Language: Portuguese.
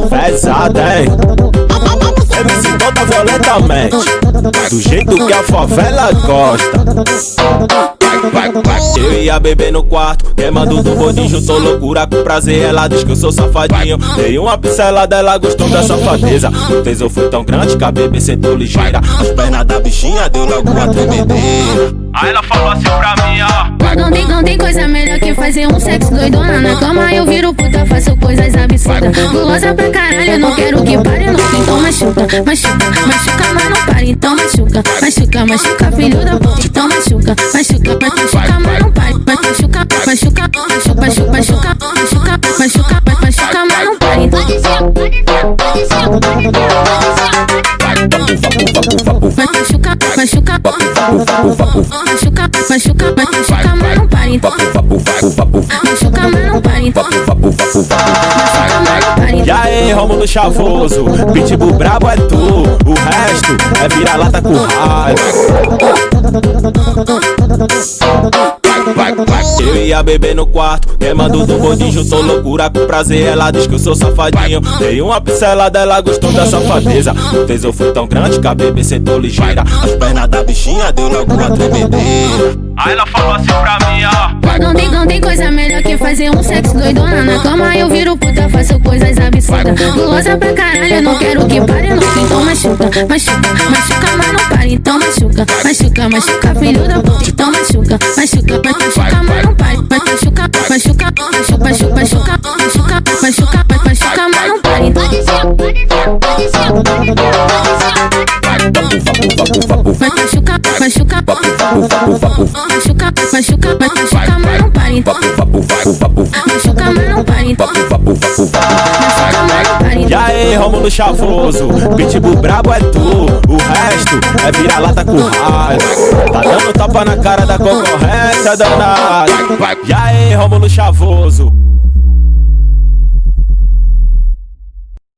pesada, hein? MC volta violentamente, do jeito que a favela gosta. Eu ia beber no quarto, queimando do bodinho, juntou loucura com prazer. Ela diz que eu sou safadinho, dei uma pincelada, ela gostou da safadeza. O tesão foi tão grande que a bebê sentou ligeira. As pernas da bichinha deu logo uma tremedeira. Aí ela falou assim pra mim, ó: Não tem coisa melhor que fazer um sexo doidona na cama. Eu viro puta, faço coisas absurdas. Gulosa pra caralho, não quero que pare nunca. Então machuca, machuca, machuca, mas não pare. Então machuca, machuca, machuca, filho da puta. Então machuca, machuca, machuca, mas não pare. Machuca, machuca, machuca, machuca, machuca, machuca, machuca, machuca, mas não pare. Então machuca, machuca, machuca, machuca, machuca, mas não pare. Machuca, mas não pare. E aí, Rômulo Chavoso, Pitbull brabo é tu, o resto é vira-lata com raiva. Eu ia beber no quarto, queimando do bodinho, juntou loucura com prazer. Ela diz que eu sou safadinho, dei uma pincelada, ela gostou da safadeza. O tesão foi tão grande que a bebê sentou ligeira. As pernas da bichinha deu logo uma tremedeira. Aí ela falou assim pra mim, ó: Não tem coisa melhor que fazer um sexo doidona na cama. Eu viro puta, faço coisas absurdas. Gulosa pra caralho, não quero que pare nunca. Então machuca, machuca, machuca, mas não pare. Então machuca, machuca, machuca, filho da puta. Então machuca, machuca, machuca, mas não pare. Machuca, machuca, machuca, machuca, machuca, machuca, machuca, machuca, mas não pare. Machuca, machuca, machuca, machuca, machuca, mas não pare. Machuca, mas não pare. Machuca, mas não pare. E aí, Rômulo Chavoso, Pitbull brabo é tu, o resto é vira-lata com raiva. Tá dando tapa na cara da concorrência danada. E aí, Rômulo Chavoso.